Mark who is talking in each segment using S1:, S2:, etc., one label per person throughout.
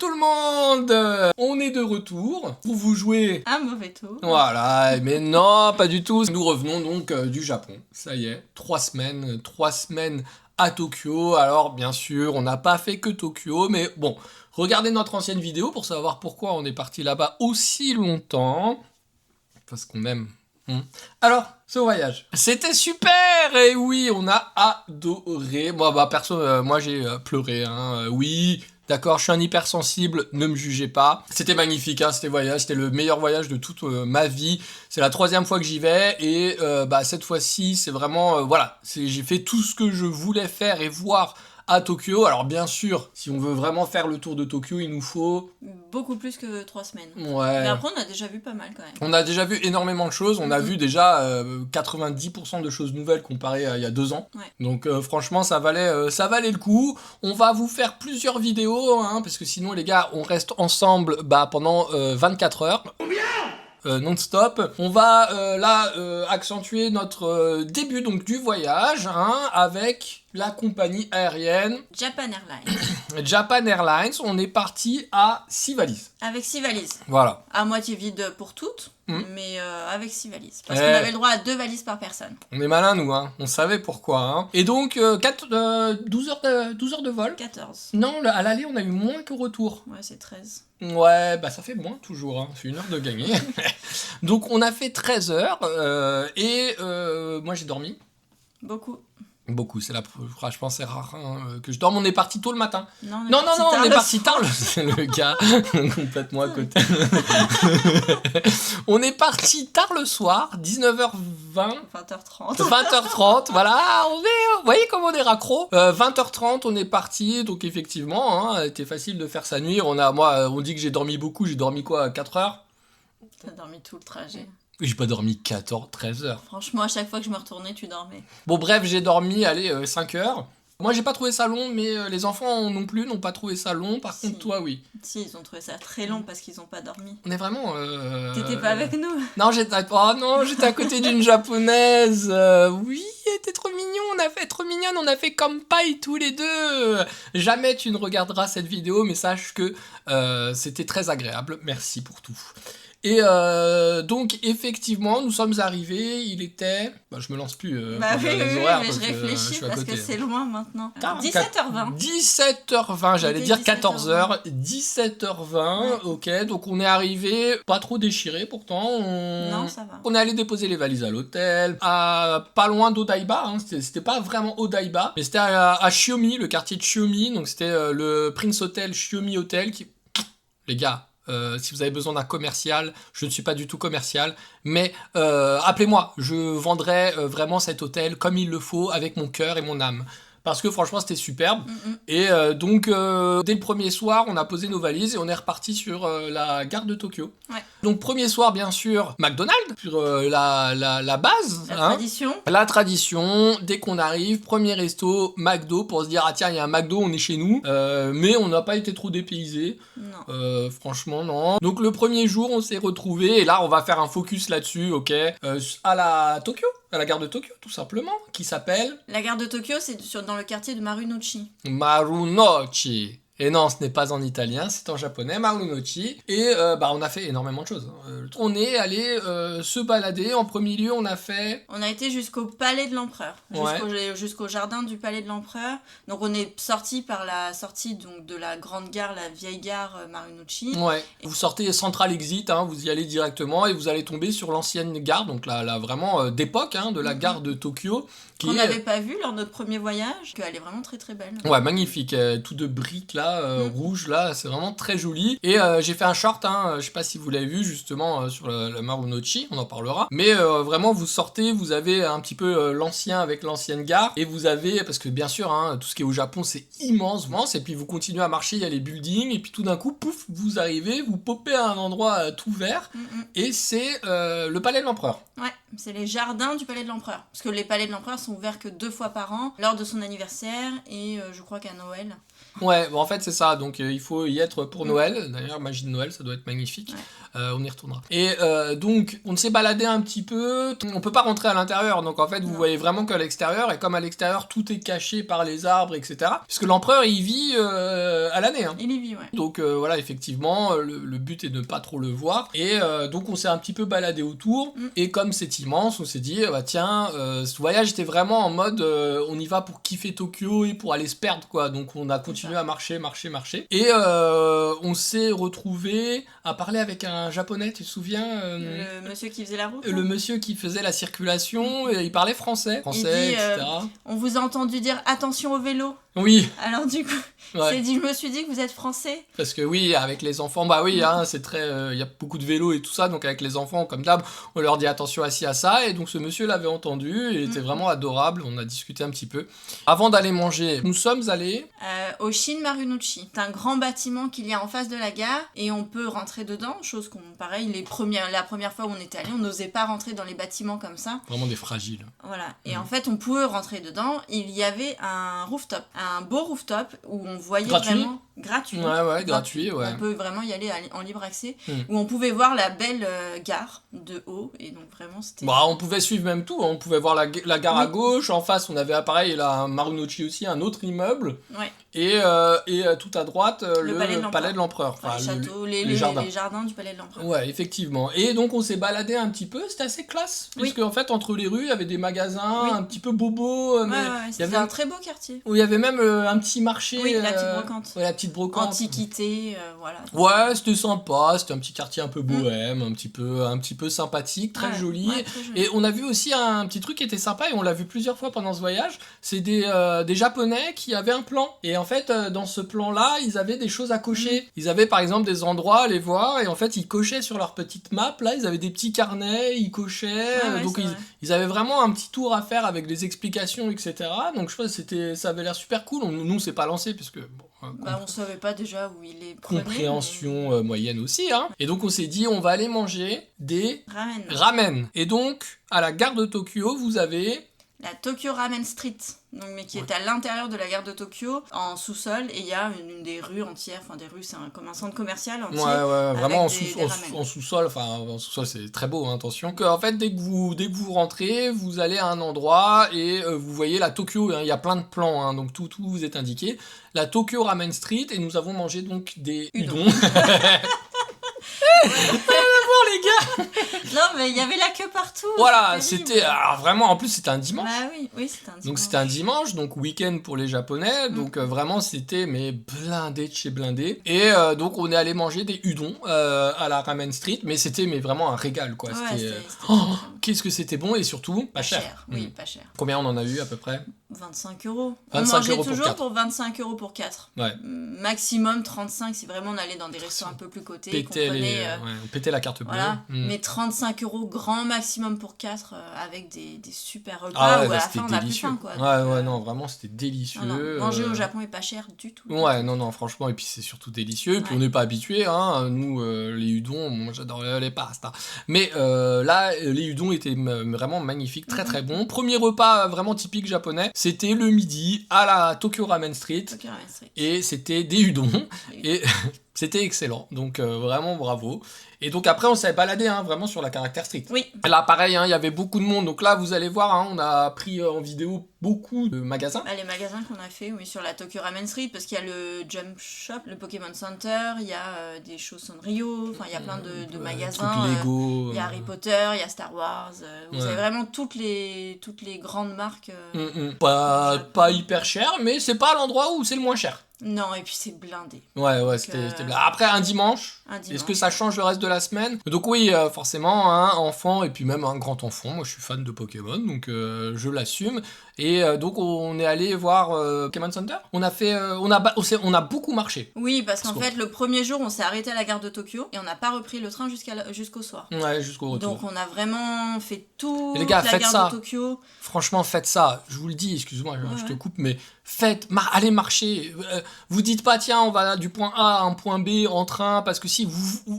S1: tout le monde. On est de retour pour vous jouer
S2: un mauvais tour.
S1: Voilà, mais non, pas du tout. Nous revenons donc du Japon. Ça y est, 3 semaines à Tokyo. Alors bien sûr, on n'a pas fait que Tokyo, mais bon, regardez notre ancienne vidéo pour savoir pourquoi on est parti là-bas aussi longtemps. Parce qu'on aime. Alors, ce voyage, c'était super. Et oui, on a adoré. Moi, perso, moi j'ai pleuré. Oui, d'accord, je suis un hypersensible, ne me jugez pas. C'était magnifique, c'était voyage, c'était le meilleur voyage de toute ma vie. C'est la 3e fois que j'y vais et cette fois-ci, c'est vraiment, voilà, j'ai fait tout ce que je voulais faire et voir à Tokyo. Alors bien sûr, si on veut vraiment faire le tour de Tokyo, il nous faut...
S2: beaucoup plus que 3 semaines.
S1: Ouais.
S2: Mais après, on a déjà vu pas mal quand même.
S1: On a déjà vu énormément de choses. On a vu déjà 90% de choses nouvelles comparées à il y a 2 ans.
S2: Ouais.
S1: Donc franchement, ça valait le coup. On va vous faire plusieurs vidéos, parce que sinon les gars, on reste ensemble pendant 24 heures. Non-stop. On va accentuer notre début donc du voyage avec la compagnie aérienne
S2: Japan Airlines.
S1: Japan Airlines. On est parti à 6 valises.
S2: Avec 6 valises.
S1: Voilà.
S2: À moitié vide pour toutes, mais avec 6 valises. Parce qu'on avait le droit à 2 valises par personne.
S1: On est malins nous, on savait pourquoi. Et donc 12 heures de vol.
S2: 14.
S1: Non, à l'aller on a eu moins qu'au retour.
S2: Ouais, c'est 13.
S1: Ouais, ça fait moins toujours, c'est 1 heure de gagner. Donc on a fait 13 heures et moi j'ai dormi. Beaucoup, c'est je pense c'est rare que je dorme. On est parti tôt le matin.
S2: Non,
S1: on est parti tard. C'est le gars complètement à côté. On est parti tard le soir, 19h20. 20h30, voilà. Vous voyez comment on est raccro. 20h30, on est parti. Donc effectivement, c'était facile de faire sa nuit. On dit que j'ai dormi beaucoup. J'ai dormi quoi, 4 heures?
S2: T'as dormi tout le trajet.
S1: J'ai pas dormi 13 heures.
S2: Franchement, à chaque fois que je me retournais, tu dormais.
S1: Bon, bref, j'ai dormi, 5 heures. Moi, j'ai pas trouvé ça long, mais les enfants non plus n'ont pas trouvé ça long. Par contre, toi, oui.
S2: Si, ils ont trouvé ça très long parce qu'ils ont pas dormi.
S1: On est vraiment...
S2: T'étais pas avec nous?
S1: Non, j'étais à côté d'une japonaise. Oui, elle était trop mignonne. On a fait kampai tous les deux. Jamais tu ne regarderas cette vidéo, mais sache que c'était très agréable. Merci pour tout. Et donc effectivement nous sommes arrivés, il était... je me lance plus
S2: oui, mais je réfléchis parce que c'est loin maintenant. 17h20.
S1: 17h20, j'allais dire 14h. 17h20, ok, donc on est arrivé pas trop déchiré pourtant.
S2: Non, ça va.
S1: On est allé déposer les valises à l'hôtel, pas loin d'Odaiba, c'était pas vraiment Odaiba, mais c'était à Shiomi, le quartier de Shiomi, donc c'était le Prince Hotel, Shiomi Hotel, qui... Les gars... si vous avez besoin d'un commercial, je ne suis pas du tout commercial, mais appelez-moi, je vendrai vraiment cet hôtel comme il le faut, avec mon cœur et mon âme. Parce que franchement c'était superbe. Et donc dès le premier soir on a posé nos valises et on est reparti sur la gare de Tokyo.
S2: Ouais.
S1: Donc premier soir bien sûr McDonald's sur la base. La tradition, dès qu'on arrive, premier resto, McDo pour se dire ah tiens il y a un McDo, on est chez nous. Mais on n'a pas été trop dépaysés.
S2: Non.
S1: Franchement non. Donc le premier jour on s'est retrouvés et là on va faire un focus là-dessus, ok, à la gare de Tokyo tout simplement, qui s'appelle...
S2: La gare de Tokyo c'est dans le quartier de Marunouchi.
S1: Marunouchi. Et non, ce n'est pas en italien, c'est en japonais, Marunouchi. Et on a fait énormément de choses. On est allé se balader. En premier lieu, on a
S2: été jusqu'au palais de l'empereur. Jusqu'au jardin du palais de l'empereur. Donc on est sorti par la sortie donc, de la grande gare, la vieille gare Marunouchi.
S1: Ouais. Vous sortez Central Exit, vous y allez directement et vous allez tomber sur l'ancienne gare, donc là vraiment d'époque, de la gare de Tokyo.
S2: Qu'on n'avait pas vu lors de notre premier voyage, qu'elle est vraiment très très belle.
S1: Ouais, magnifique. Tout de briques là. Rouge là, c'est vraiment très joli. Et j'ai fait un short, je sais pas si vous l'avez vu justement sur le Marunouchi, on en parlera. Mais vraiment vous sortez, vous avez un petit peu l'ancien avec l'ancienne gare. Et vous avez, parce que bien sûr, tout ce qui est au Japon c'est immense. Et puis vous continuez à marcher, il y a les buildings. Et puis tout d'un coup, pouf, vous arrivez, vous popez à un endroit tout vert. Et c'est le palais de l'empereur.
S2: Ouais, c'est les jardins du palais de l'empereur. Parce que les palais de l'empereur sont ouverts que 2 fois par an, lors de son anniversaire et je crois qu'à Noël.
S1: Ouais, bon, en fait c'est ça, donc il faut y être pour Noël. D'ailleurs, magie de Noël, ça doit être magnifique. On y retournera. Et donc on s'est baladé un petit peu, on peut pas rentrer à l'intérieur, donc en fait vous voyez vraiment qu'à l'extérieur, et comme à l'extérieur tout est caché par les arbres, etc. Puisque l'empereur il vit à l'année. Hein.
S2: Il y vit, ouais.
S1: Donc voilà, effectivement, le but est de ne pas trop le voir. Et donc on s'est un petit peu baladé autour, et comme c'est immense, on s'est dit, bah tiens, ce voyage était vraiment en mode, on y va pour kiffer Tokyo et pour aller se perdre, quoi. Donc on a continué à marcher. Et on s'est retrouvé à parler avec un japonais, tu te souviens
S2: Le monsieur qui faisait la route.
S1: Le monsieur qui faisait la circulation, et il parlait français,
S2: il dit,
S1: etc.
S2: On vous a entendu dire attention au vélo.
S1: Oui.
S2: Alors du coup, je me suis dit que vous êtes français.
S1: Parce que oui, avec les enfants, bah oui, hein, c'est très, il y a beaucoup de vélos et tout ça, donc avec les enfants, comme d'hab, on leur dit attention à ci, à ça, et donc ce monsieur l'avait entendu, il était vraiment adorable, on a discuté un petit peu. Avant d'aller manger, nous sommes allés...
S2: au Shin Marunouchi. C'est un grand bâtiment qu'il y a en face de la gare, et on peut rentrer dedans, chose qu'on, pareil, la première fois où on était allé, on n'osait pas rentrer dans les bâtiments comme ça.
S1: Vraiment des fragiles.
S2: Voilà, et en fait, on pouvait rentrer dedans, il y avait un rooftop, un beau rooftop, où on voyait vraiment... Gratuit.
S1: Ouais, gratuit, ouais.
S2: On peut vraiment y aller en libre accès, où on pouvait voir la belle gare de haut, et donc vraiment c'était...
S1: Bah, on pouvait suivre même tout, hein. On pouvait voir la gare à gauche, en face on avait pareil, là, un Marunouchi aussi, un autre immeuble, et tout à droite le palais de l'empereur.
S2: Enfin, les châteaux, les jardins du palais de l'empereur.
S1: Ouais, effectivement. Et donc on s'est baladé un petit peu, c'était assez classe, puisque en fait entre les rues il y avait des magasins un petit peu bobos,
S2: c'était un très beau quartier.
S1: Où il y avait même un petit marché.
S2: Oui, la petite brocante.
S1: Ouais, la petite brocante.
S2: Antiquité, voilà.
S1: Ouais, c'était sympa, c'était un petit quartier un peu bohème, un petit peu sympathique, très joli.
S2: Très joli.
S1: Et on a vu aussi un petit truc qui était sympa, et on l'a vu plusieurs fois pendant ce voyage, c'est des Japonais qui avaient un plan. Et en fait, dans ce plan-là, ils avaient des choses à cocher. Ils avaient par exemple des endroits à aller voir, et en fait, ils cochaient sur leur petite map, là, ils avaient des petits carnets, ils cochaient, donc ils avaient vraiment un petit tour à faire avec des explications, etc. Donc je pense que ça avait l'air super cool. Nous, on s'est pas lancé, puisque... Bon,
S2: on savait pas déjà où il est
S1: compréhension moyenne aussi, hein. Et donc on s'est dit, on va aller manger des ramen. Et donc, à la gare de Tokyo, vous avez...
S2: la Tokyo Ramen Street, donc, mais qui est à l'intérieur de la gare de Tokyo, en sous-sol, et il y a une des rues entières, enfin des rues, c'est comme un centre commercial entier.
S1: Ouais, vraiment en sous-sol, enfin en sous-sol c'est très beau, hein, attention. En fait, dès que vous rentrez, vous allez à un endroit et vous voyez la Tokyo, hein, il y a plein de plans, hein, donc tout vous est indiqué. La Tokyo Ramen Street, et nous avons mangé donc des udon. Les gars.
S2: Non, mais il y avait la queue partout.
S1: Voilà, c'était alors vraiment, en plus c'était un dimanche.
S2: Bah oui, c'était un dimanche.
S1: Donc c'était un dimanche, donc week-end pour les Japonais, donc vraiment c'était blindé de chez blindé. Et donc on est allé manger des udon à la Ramen Street, mais c'était vraiment un régal, quoi. C'était qu'est-ce que c'était bon, et surtout pas cher.
S2: Oui, pas cher.
S1: Combien on en a eu à peu près?
S2: 25 €.
S1: 25
S2: on mangeait
S1: €
S2: toujours pour 25 € pour 4.
S1: Ouais.
S2: Maximum 35 si vraiment on allait dans des restaurants un peu plus cotés.
S1: On pétait la carte bleue.
S2: Voilà. Mais 35 € grand maximum pour 4 avec des super repas où à la fin on a plus faim, quoi.
S1: Non, vraiment c'était délicieux.
S2: Manger au Japon est pas cher du tout.
S1: Ouais, non, franchement, et puis c'est surtout délicieux. Et puis on n'est pas habitué, hein. Nous, les udon, moi j'adore les pastas. Mais là, les udon étaient vraiment magnifiques, très très bons. Premier repas vraiment typique japonais, c'était le midi à la Tokyo Ramen Street. Et c'était des udon. Et c'était excellent. Donc vraiment bravo. Et donc après on s'est baladé, hein, vraiment sur la Character Street.
S2: Oui.
S1: Là pareil, hein, il y avait beaucoup de monde. Donc là vous allez voir, hein, on a pris en vidéo beaucoup de magasins.
S2: Les magasins qu'on a fait, oui, sur la Tokyo Ramen Street, parce qu'il y a le Jump Shop, le Pokémon Center, il y a des choses Sanrio, enfin il y a plein de magasins.
S1: Trucs Lego.
S2: Il y a Harry Potter, il y a Star Wars. Vous avez vraiment toutes les grandes marques.
S1: Pas hyper cher, mais c'est pas l'endroit où c'est le moins cher.
S2: Non, et puis c'est blindé.
S1: Ouais, c'était blindé. Après, un dimanche, est-ce que ça change le reste de la semaine? Donc oui, forcément, un enfant, et puis même un grand enfant. Moi, je suis fan de Pokémon, donc je l'assume. Et donc, on est allé voir Pokémon Center. On a beaucoup marché.
S2: Oui, parce qu'en fait, le premier jour, on s'est arrêté à la gare de Tokyo, et on n'a pas repris le train jusqu'au soir.
S1: Ouais, jusqu'au retour.
S2: Donc, on a vraiment fait tout
S1: les gars,
S2: la gare de Tokyo.
S1: Franchement, faites ça. Je vous le dis, excuse-moi, je te coupe, mais allez marcher. Vous dites pas, tiens, on va du point A à un point B en train, parce que si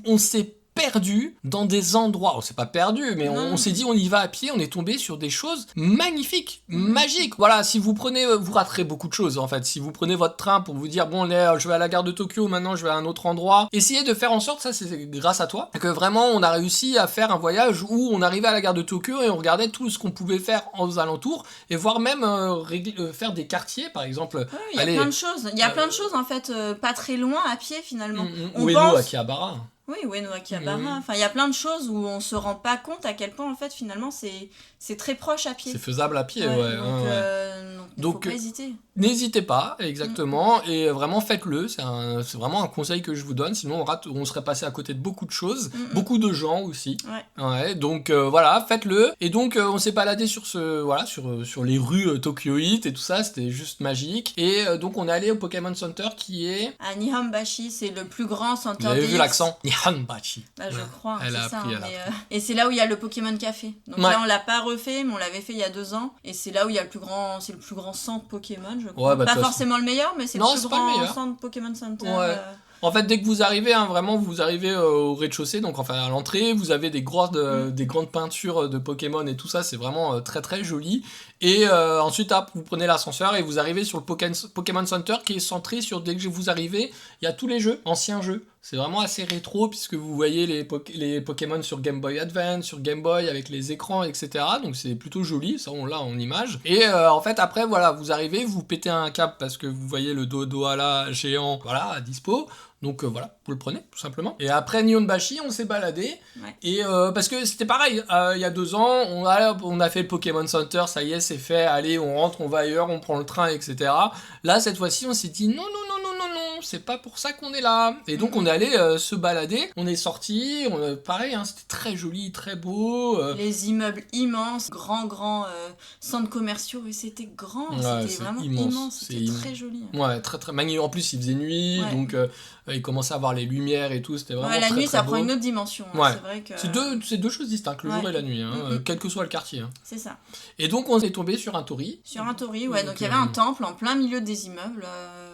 S1: on sait perdu dans des endroits, on s'est pas perdu, mais
S2: Non.
S1: on s'est dit on y va à pied, on est tombé sur des choses magnifiques, magiques. Voilà, si vous prenez, vous raterez beaucoup de choses en fait. Si vous prenez votre train pour vous dire bon, là, je vais à la gare de Tokyo, maintenant je vais à un autre endroit, essayez de faire en sorte, ça c'est grâce à toi, que vraiment on a réussi à faire un voyage où on arrivait à la gare de Tokyo et on regardait tout ce qu'on pouvait faire aux alentours et voire même faire des quartiers par exemple.
S2: Ouais, il y a plein de choses. Il y a plein de choses en fait, pas très loin à pied finalement. On
S1: Ueno
S2: pense...
S1: Akihabara.
S2: Oui, Ueno Akihabara. Enfin, il y a plein de choses où on se rend pas compte à quel point en fait finalement c'est très proche à pied.
S1: C'est faisable à pied, ouais.
S2: Donc, faut pas hésiter.
S1: N'hésitez pas, exactement, et vraiment faites-le, c'est vraiment un conseil que je vous donne, sinon on serait passé à côté de beaucoup de choses, beaucoup de gens aussi. Ouais, donc voilà, faites-le. Et donc on s'est baladé sur sur les rues tokyoïtes et tout ça, c'était juste magique. Et donc on est allé au Pokémon Center qui est...
S2: À Nihonbashi, c'est le plus grand centre.
S1: Vous avez vu l'accent Nihonbashi.
S2: Bah, je crois,
S1: elle a
S2: c'est ça.
S1: appris,
S2: Et c'est là où il y a le Pokémon Café. Donc là on l'a pas refait, mais on l'avait fait il y a 2 ans. Et c'est là où il y a le plus grand centre Pokémon, je crois.
S1: Ouais, bah,
S2: pas forcément le meilleur, mais c'est le plus grand centre Pokémon Center.
S1: Ouais. En fait, dès que vous arrivez, vraiment, vous arrivez au rez-de-chaussée, donc enfin à l'entrée, vous avez des grandes peintures de Pokémon et tout ça, c'est vraiment très très joli. Et ensuite, vous prenez l'ascenseur et vous arrivez sur le Pokémon Center qui est centré sur, dès que vous arrivez, il y a tous les jeux, anciens jeux. C'est vraiment assez rétro puisque vous voyez les Pokémon sur Game Boy Advance, sur Game Boy avec les écrans, etc. Donc c'est plutôt joli, ça on l'a en image. Et en fait après voilà, vous arrivez, vous pétez un câble parce que vous voyez le Dodoala géant, voilà, à dispo. Donc voilà, vous le prenez tout simplement. Et après Nihonbashi, on s'est baladé. Ouais. Et parce que c'était pareil, il y a 2 ans, on a fait le Pokémon Center, ça y est, c'est fait, allez, on rentre, on va ailleurs, on prend le train, etc. Là, cette fois-ci, on s'est dit non, c'est pas pour ça qu'on est là. Et donc on est allé se balader, on est sorti, pareil, c'était très joli, très beau.
S2: Les immeubles immenses, grands centres commerciaux, et c'était grand, c'était vraiment immense, c'était très joli.
S1: Ouais, très très magnifique. En plus il faisait nuit, donc il commençait à voir les lumières et tout, c'était vraiment très,
S2: la nuit
S1: très
S2: ça
S1: beau.
S2: prend une autre dimension,
S1: ouais.
S2: C'est vrai que...
S1: c'est deux choses distinctes, le jour et la nuit, quel que soit le quartier.
S2: C'est ça.
S1: Et donc on est tombé sur un torii.
S2: Donc il y avait un temple en plein milieu des immeubles,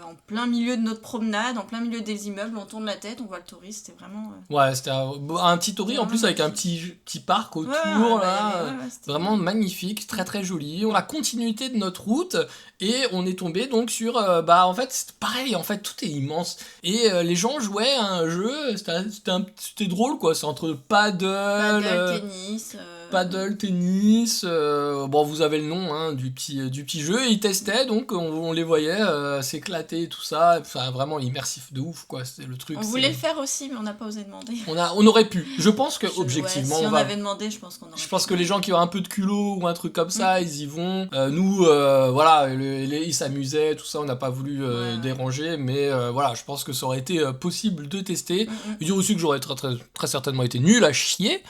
S2: en plein milieu de notre promenade, en plein milieu des immeubles, on tourne la tête, on voit le torii, c'était vraiment...
S1: Ouais, c'était un petit torii en plus avec un petit parc autour, vraiment magnifique, très très joli. On a la continuité de notre route et on est tombé donc sur... en fait, c'est pareil, en fait, tout est immense. Et les gens jouaient à un jeu, c'était drôle quoi, c'est entre paddle
S2: tennis...
S1: tennis, vous avez le nom du petit jeu, et ils testaient, donc on les voyait s'éclater, tout ça, enfin vraiment immersif de ouf quoi, c'était le truc.
S2: On voulait le faire aussi, mais on n'a pas osé demander.
S1: On aurait pu, je pense que objectivement...
S2: si on avait demandé, je pense qu'on aurait pu.
S1: Je pense que les gens qui ont un peu de culot ou un truc comme ça, ils y vont. Nous, ils s'amusaient, tout ça, on n'a pas voulu déranger, mais voilà, je pense que ça aurait été possible de tester. Je dis aussi que j'aurais très, très, très certainement été nul à chier.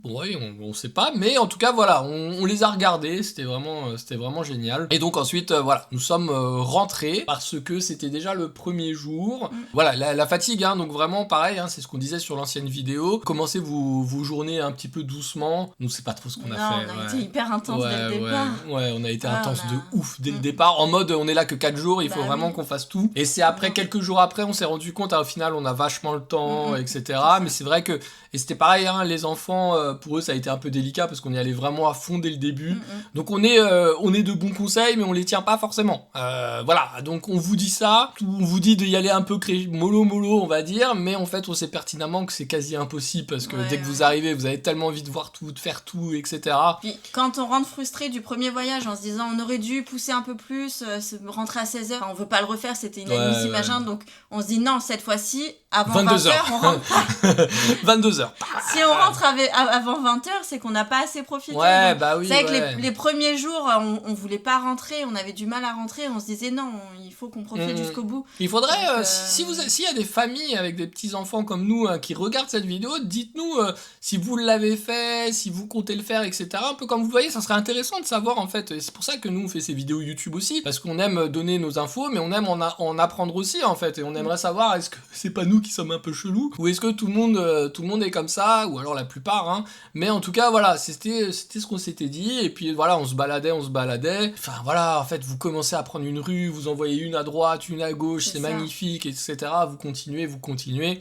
S1: Ouais, on sait pas, mais en tout cas voilà, on les a regardés, c'était vraiment génial. Et donc ensuite nous sommes rentrés parce que c'était déjà le premier jour. Voilà, la fatigue, donc vraiment pareil, c'est ce qu'on disait sur l'ancienne vidéo. Commencez vos journées un petit peu doucement. Nous c'est pas trop ce qu'on a fait.
S2: On a été hyper intense dès le départ.
S1: Ouais, on a été intense de ouf dès le départ, en mode on est là que 4 jours, il faut vraiment qu'on fasse tout. Et c'est après, quelques jours après, on s'est rendu compte, au final on a vachement le temps, etc. Mais c'est vrai que, et c'était pareil, les enfants, pour eux ça a été un peu délicat parce qu'on y allait vraiment à fond dès le début. Donc on est de bons conseils, mais on les tient pas forcément. Voilà, donc on vous dit ça, on vous dit d'y aller un peu mollo on va dire, mais en fait on sait pertinemment que c'est quasi impossible parce que dès que vous arrivez, vous avez tellement envie de voir tout, de faire tout, etc.
S2: Puis quand on rentre frustré du premier voyage en se disant on aurait dû pousser un peu plus, rentrer à 16h, on veut pas le refaire, c'était inadmissible, machin, donc on se dit non, cette fois-ci, avant 20h, on rentre pas.
S1: 22h.
S2: Si on rentre avant 20h, c'est qu'on n'a pas assez profité.
S1: Ouais, donc, oui.
S2: C'est vrai que les premiers jours, on voulait pas rentrer, on avait du mal à rentrer, on se disait non, il faut qu'on profite jusqu'au bout.
S1: Il faudrait, s'il y a des familles avec des petits-enfants comme nous qui regardent cette vidéo, dites-nous si vous l'avez fait, si vous comptez le faire, etc. Un peu comme vous le voyez, ça serait intéressant de savoir en fait. Et c'est pour ça que nous on fait ces vidéos YouTube aussi, parce qu'on aime donner nos infos, mais on aime en apprendre aussi en fait. Et on aimerait savoir, est-ce que c'est pas nous qui sommes un peu chelous, ou est-ce que tout le monde est comme ça, ou alors la plupart, hein. Mais en tout cas, voilà, c'était ce qu'on s'était dit, et puis voilà, on se baladait. Enfin voilà, en fait, vous commencez à prendre une rue, vous en voyez une à droite, une à gauche, c'est magnifique, etc. Vous continuez,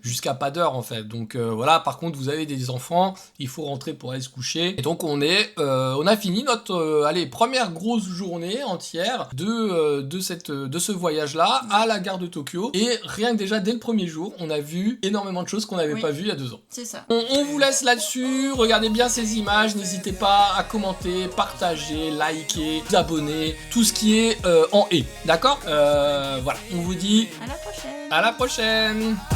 S1: jusqu'à pas d'heure, en fait. Donc voilà, par contre, vous avez des enfants, il faut rentrer pour aller se coucher. Et donc on a fini notre première grosse journée entière de ce voyage-là à la gare de Tokyo. Et rien que déjà, dès le premier jour, on a vu énormément de choses qu'on n'avait pas vues il y a 2 ans.
S2: C'est ça.
S1: On vous laisse là-dessus, regardez bien ces images, n'hésitez pas à commenter, partager, liker, vous abonner, tout ce qui est en et, d'accord. Voilà, on vous dit
S2: à la prochaine.
S1: À la prochaine.